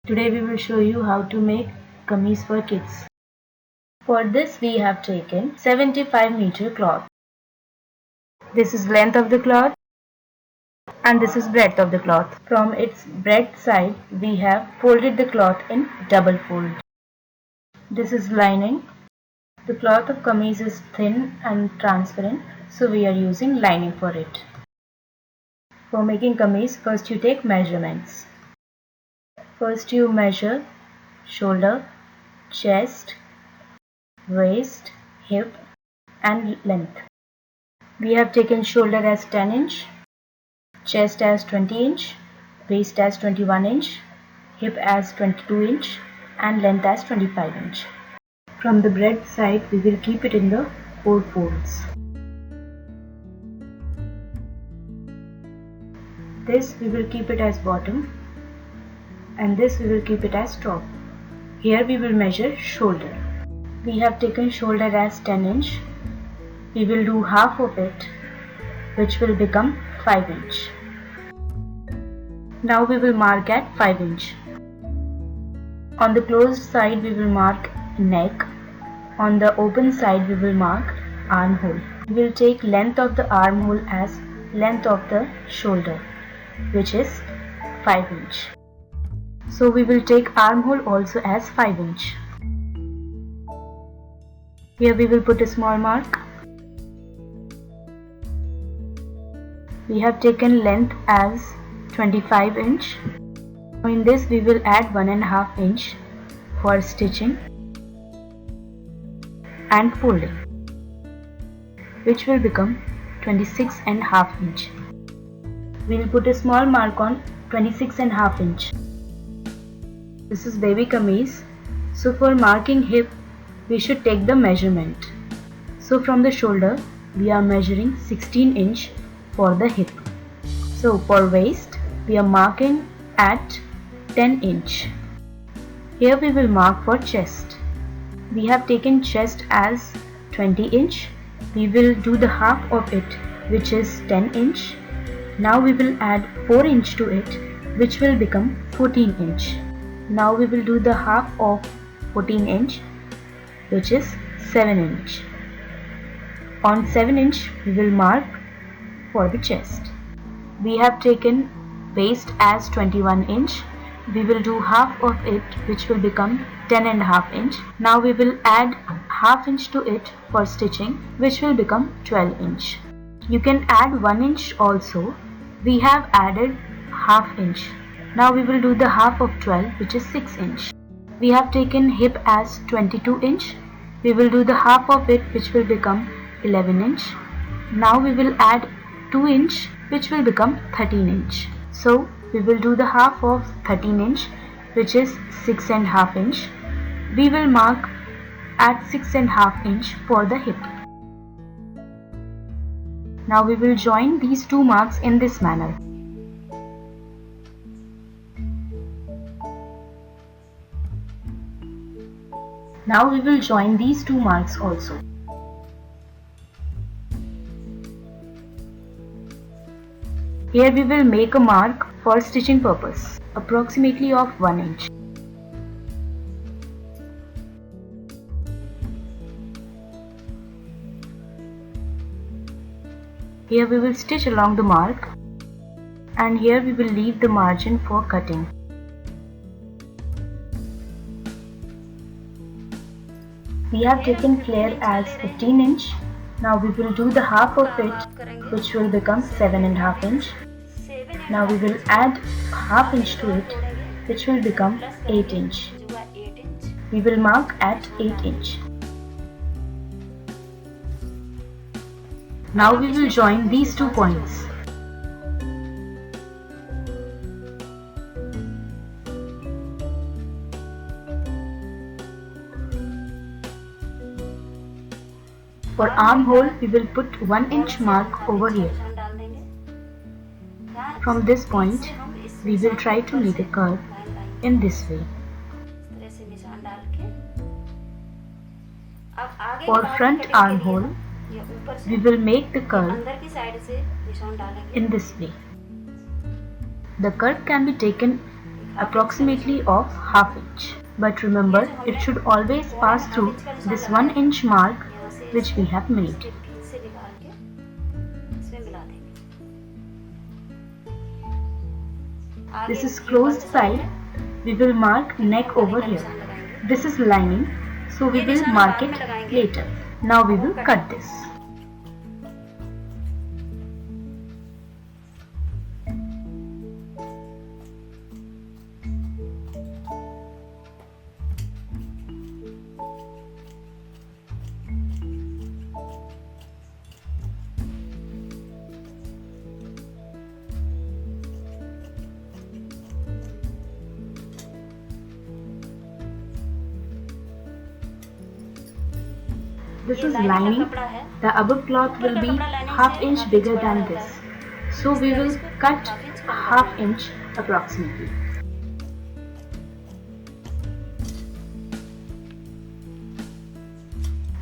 Today we will show you how to make kameez for kids. For this we have taken 75 meter cloth. This is length of the cloth and this is breadth of the cloth. From its breadth side we have folded the cloth in double fold. This is lining. The cloth of kameez is thin and transparent, so we are using lining for it. For making kameez, first you take measurements. First you measure shoulder, chest, waist, hip and length. We have taken shoulder as 10 inch, chest as 20 inch, waist as 21 inch, hip as 22 inch and length as 25 inch. From the breadth side we will keep it in the 4 folds. This we will keep it as bottom and this we will keep it as top. Here we will measure shoulder. We have taken shoulder as 10 inch. We will do half of it, which will become 5 inch. Now we will mark at 5 inch. On the closed side we will mark neck. On the open side we will mark armhole. We will take length of the armhole as length of the shoulder, which is 5 inch. So we will take armhole also as 5 inch. Here we will put a small mark. We have taken length as 25 inch. In this we will add 1.5 inch for stitching and folding, which will become 26.5 inch. We will put a small mark on 26.5 inch. This is baby kameez, so for marking hip we should take the measurement. So from the shoulder we are measuring 16 inch for the hip. So for waist we are marking at 10 inch. Here we will mark for chest. We have taken chest as 20 inch. We will do the half of it, which is 10 inch. Now we will add 4 inch to it, which will become 14 inch. Now we will do the half of 14 inch, which is 7 inch. On 7 inch we will mark for the chest. We have taken waist as 21 inch. We will do half of it, which will become 10.5 inch. Now we will add half inch to it for stitching, which will become 12 inch. You can add 1 inch also. We have added half inch. Now we will do the half of 12, which is 6 inch. We have taken hip as 22 inch. We will do the half of it, which will become 11 inch. Now we will add 2 inch, which will become 13 inch. So we will do the half of 13 inch, which is 6.5 inch. We will mark at 6.5 inch for the hip. Now we will join these two marks in this manner. Now we will join these two marks also. Here we will make a mark for stitching purpose, approximately of 1 inch. Here we will stitch along the mark and here we will leave the margin for cutting. We have taken flare as 15 inch. Now we will do the half of it, which will become 7.5 inch. Now we will add half inch to it, which will become 8 inch. We will mark at 8 inch. Now we will join these two points. For armhole, we will put 1 inch mark over here. From this point, we will try to make a curve in this way. For front armhole, we will make the curve in this way. The curve can be taken approximately of ½ inch. But remember, it should always pass through this 1 inch mark which we have made. This is closed side. We will mark neck over here. This is lining, so we will mark it later. Now we will cut this. This is lining. The above cloth will be ½ inch bigger than this. So we will cut ½ inch approximately.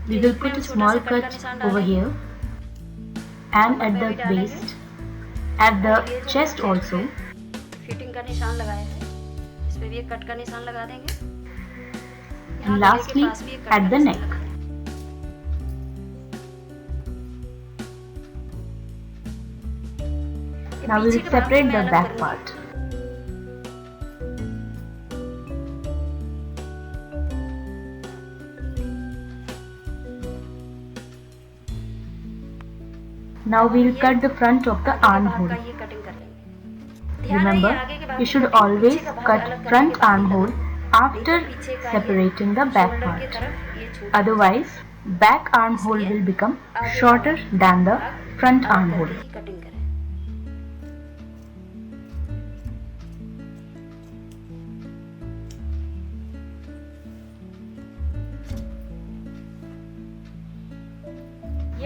We will put a small cut over here and at the waist, at the chest also. Fitting का निशान लगाया है, इसमें भी एक cut का निशान लगा देंगे. And lastly, at the neck. Now we will separate the back part. Now we will cut the front of the armhole. Remember, you should always cut front armhole after separating the back part. Otherwise, back armhole will become shorter than the front armhole.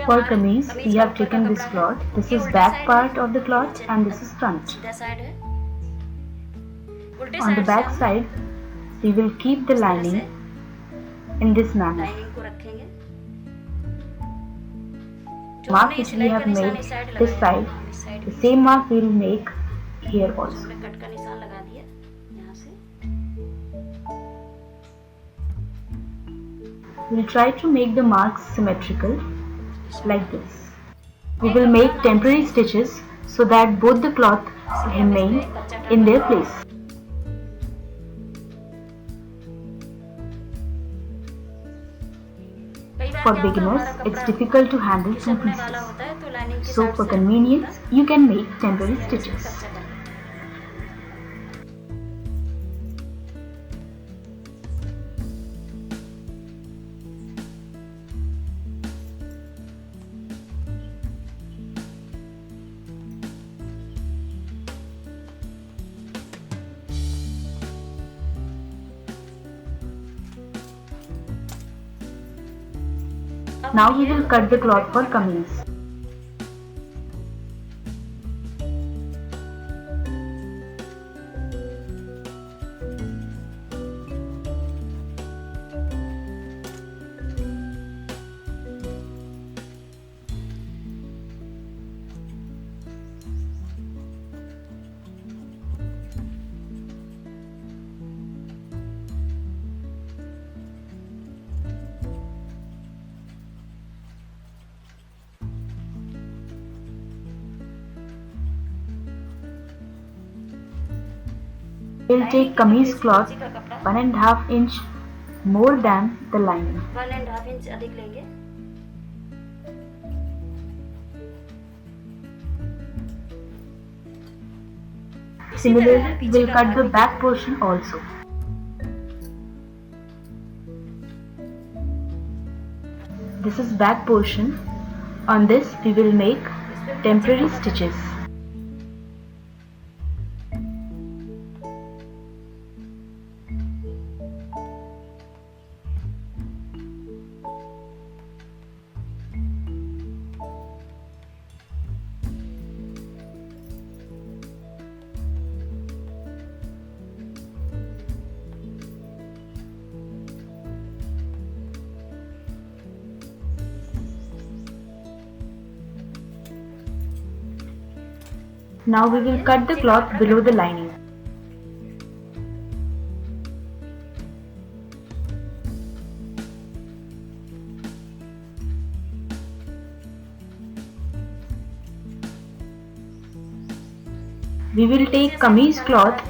For kameez, we have taken this cloth. This is back part of the cloth and this is front. On the back side, we will keep the lining in this manner. Mark which we have made this side, the same mark we will make here also. We will try to make the marks symmetrical. Like this. We will make temporary stitches so that both the cloth remain in their place. For beginners, it's difficult to handle two pieces. So for convenience, you can make temporary stitches. Now we will cut the cloth for kameez. We will take kameez cloth 1½ inch more than the lining. 1½ inch अधिक लेंगे. Similarly, we will cut the back portion also. This is back portion. On this we will make temporary stitches. Now we will cut the cloth below the lining. We will take kameez cloth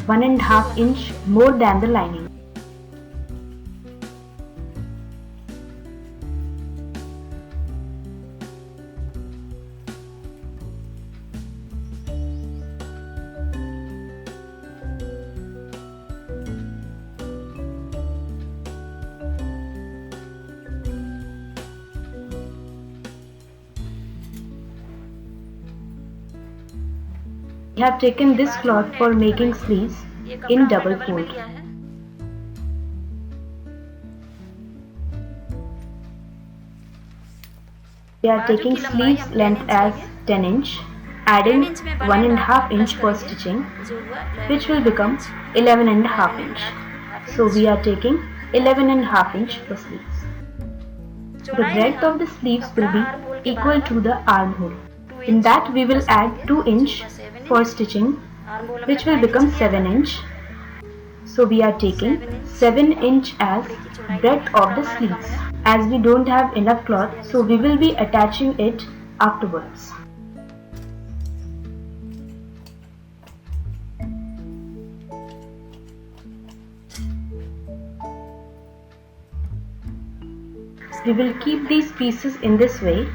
1.5 inch more than the lining. We have taken this cloth for making sleeves in double fold. We are taking sleeves length as 10 inch, adding 1.5 inch for stitching, which will become 11.5 inch. So we are taking 11.5 inch for sleeves. The breadth of the sleeves will be equal to the armhole. In that we will add 2 inch for stitching, which will become 7 inch. So we are taking 7 inch as breadth of the sleeves. As we don't have enough cloth, so we will be attaching it afterwards. We will keep these pieces in this way,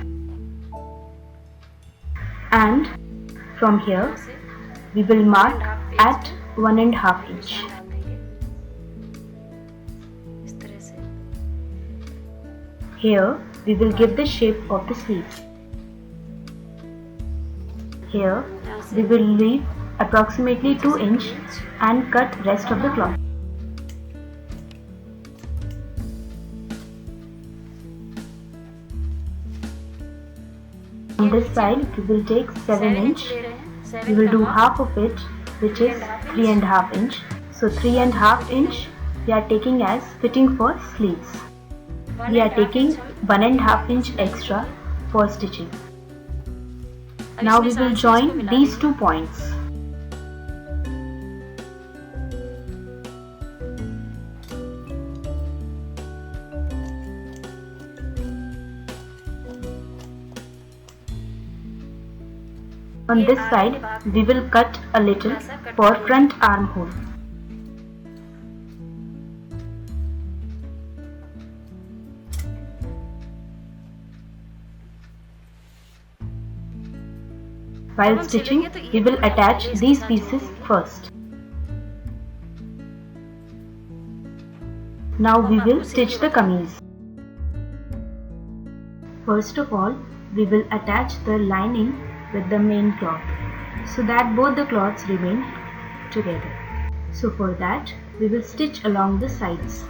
and from here we will mark at 1.5 inch. Here we will give the shape of the sleeves. Here we will leave approximately 2 inch and cut rest of the cloth. On this side we will take 7 inch. We will do half of it, which is 3.5 inch. So 3.5 inch we are taking as fitting for sleeves. We are taking 1.5 inch extra for stitching. Now we will join these 2 points. On this side, we will cut a little for front armhole. While stitching, we will attach these pieces first. Now we will stitch the kameez. First of all, we will attach the lining with the main cloth so that both the cloths remain together. So for that, we will stitch along the sides.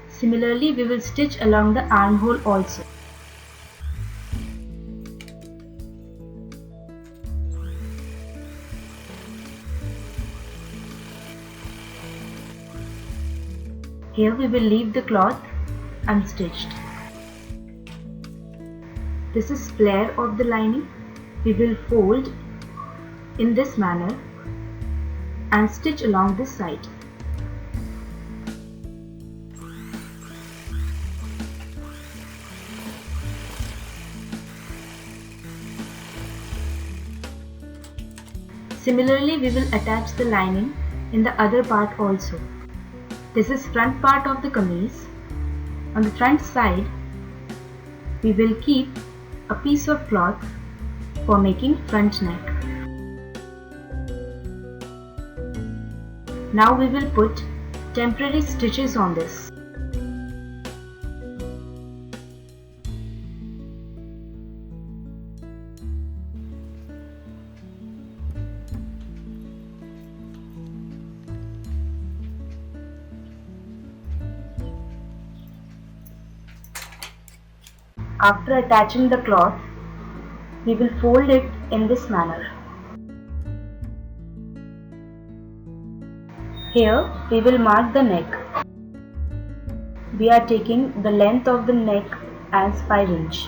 Similarly, we will stitch along the armhole also. Here we will leave the cloth unstitched. This is flare of the lining. We will fold in this manner and stitch along this side. Similarly, we will attach the lining in the other part also. This is front part of the kameez. On the front side, we will keep a piece of cloth for making front neck. Now we will put temporary stitches on this. After attaching the cloth, we will fold it in this manner. Here we will mark the neck. We are taking the length of the neck as 5 inch.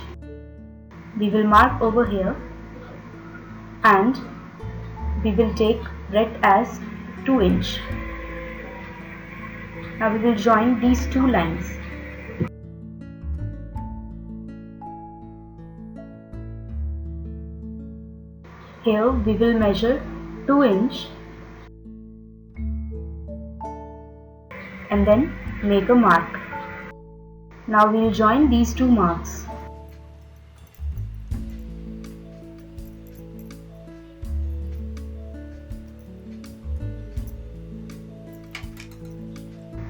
We will mark over here and we will take breadth as 2 inch. Now we will join these two lines. Here we will measure 2 inch and then make a mark. Now we will join these two marks.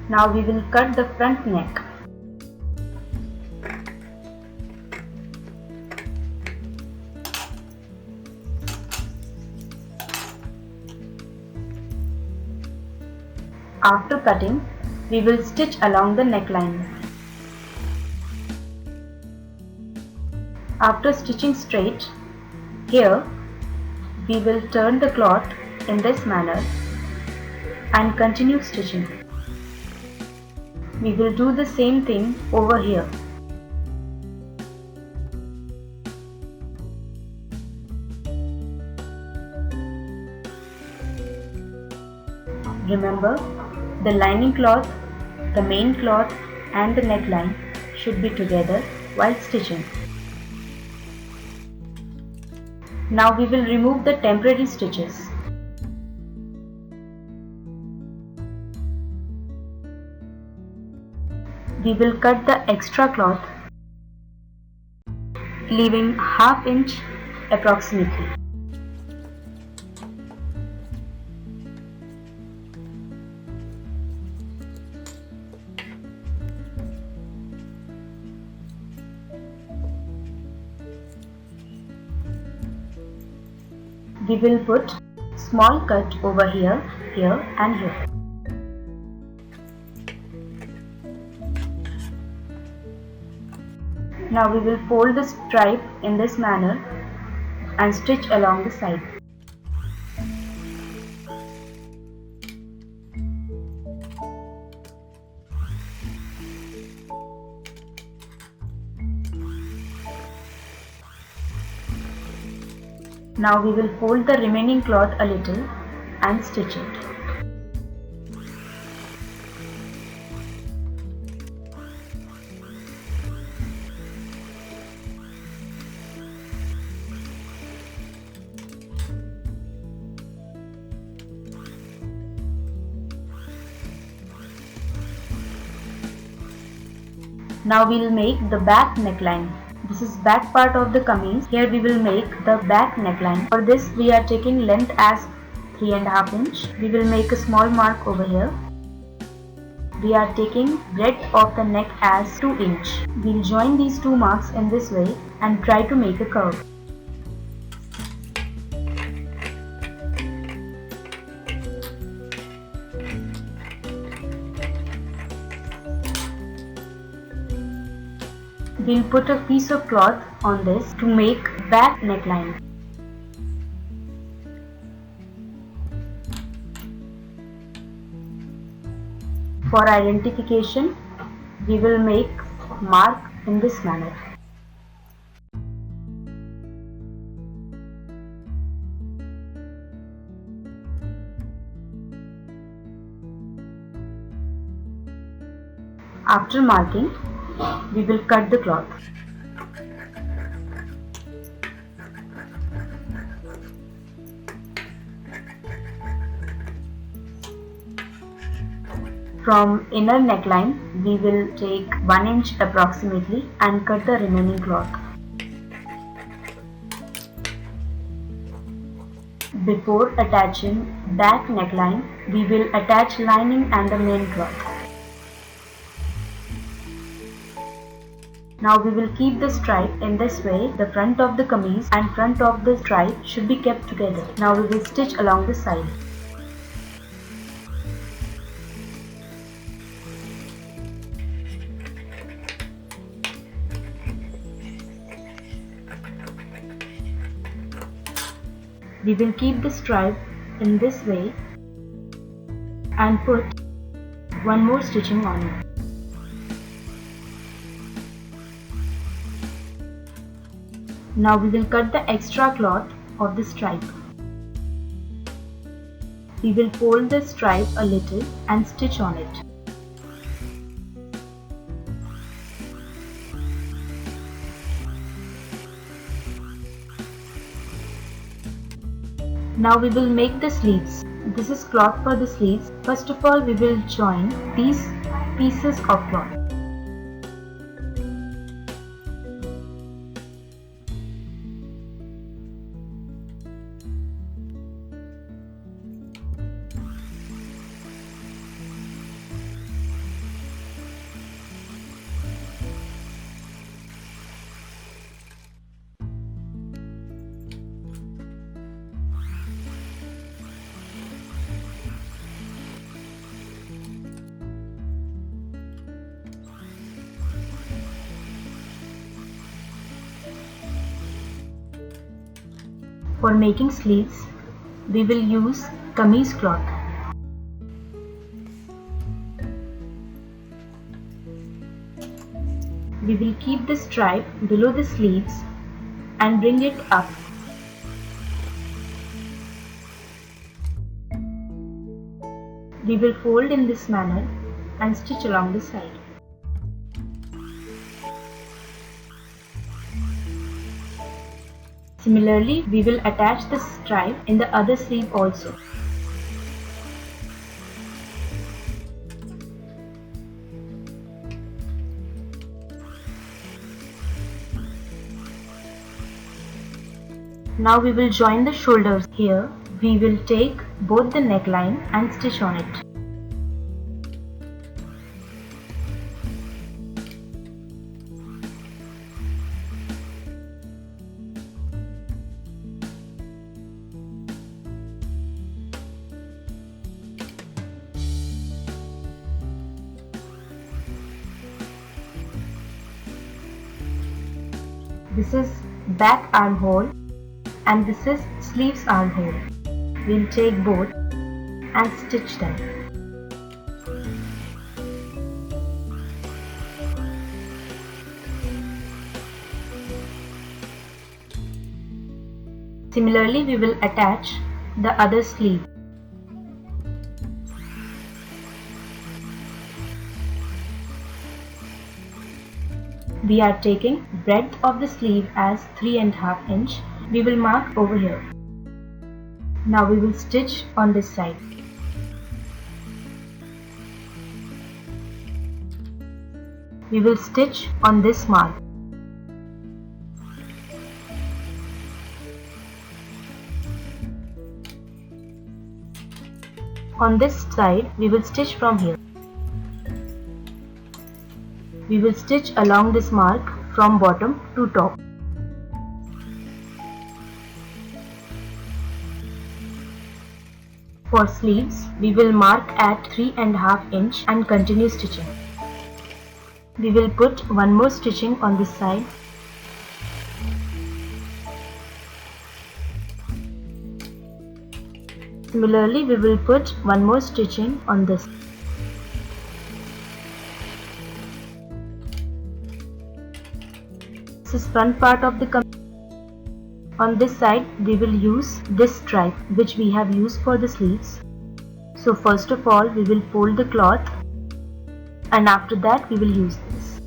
Now we will cut the front neck. After cutting, we will stitch along the neckline. After stitching straight, here we will turn the cloth in this manner and continue stitching. We will do the same thing over here. Remember, the lining cloth, the main cloth and the neckline should be together while stitching. Now we will remove the temporary stitches. We will cut the extra cloth, leaving ½ inch approximately. We will put small cut over here, here and here. Now we will fold the stripe in this manner and stitch along the side. Now we will fold the remaining cloth a little and stitch it. Now we will make the back neckline. This is back part of the kameez. Here we will make the back neckline. For this we are taking length as 3½ inch. We will make a small mark over here. We are taking breadth of the neck as 2 inch. We will join these two marks in this way and try to make a curve. We'll put a piece of cloth on this to make back neckline. For identification, we will make mark in this manner. After marking, we will cut the cloth. From inner neckline, we will take 1 inch approximately and cut the remaining cloth. Before attaching back neckline, we will attach lining and the main cloth. Now we will keep the stripe in this way. The front of the kameez and front of the stripe should be kept together. Now we will stitch along the side. We will keep the stripe in this way and put one more stitching on it. Now we will cut the extra cloth of the stripe. We will fold the stripe a little and stitch on it. Now we will make the sleeves. This is cloth for the sleeves. First of all, we will join these pieces of cloth. For making sleeves, we will use Kameez cloth. We will keep the stripe below the sleeves and bring it up. We will fold in this manner and stitch along the side. Similarly, we will attach the stripe in the other sleeve also. Now we will join the shoulders. Here we will take both the neckline and stitch on it. This is back armhole and this is sleeves armhole. We'll take both and stitch them. Similarly, we will attach the other sleeve. We are taking breadth of the sleeve as 3.5 inch. We will mark over here. Now we will stitch on this side. We will stitch on this mark. On this side, we will stitch from here. We will stitch along this mark from bottom to top. For sleeves, we will mark at 3.5 inch and continue stitching. We will put one more stitching on this side. Similarly, we will put one more stitching on this. This is front part of the kameez. On this side, we will use this stripe which we have used for the sleeves. So first of all, we will fold the cloth and after that we will use this.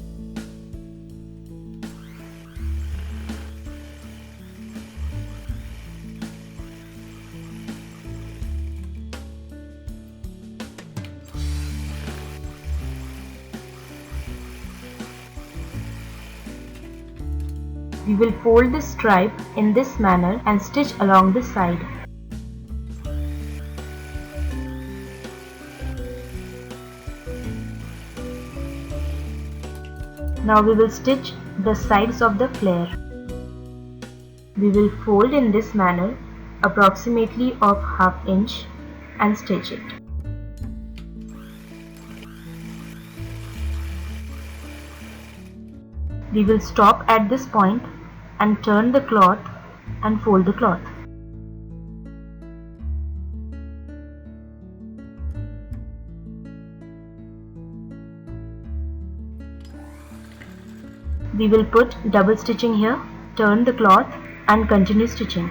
We will fold the stripe in this manner and stitch along the side. Now we will stitch the sides of the flare. We will fold in this manner approximately of 1/2 inch and stitch it. We will stop at this point and turn the cloth and fold the cloth. We will put double stitching here turn the cloth and continue stitching.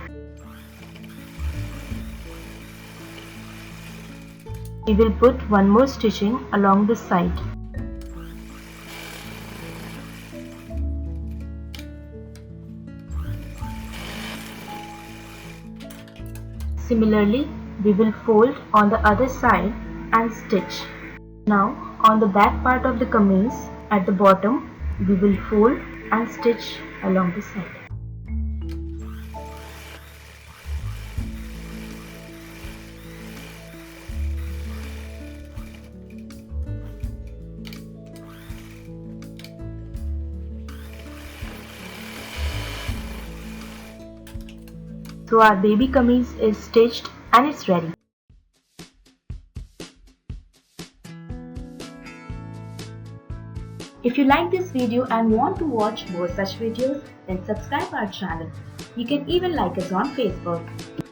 We will put one more stitching along this side. Similarly, we will fold on the other side and stitch. Now, on the back part of the kameez, at the bottom, we will fold and stitch along the side. So our baby kameez is stitched and it's ready. If you like this video and want to watch more such videos, then subscribe our channel. You can even like us on Facebook.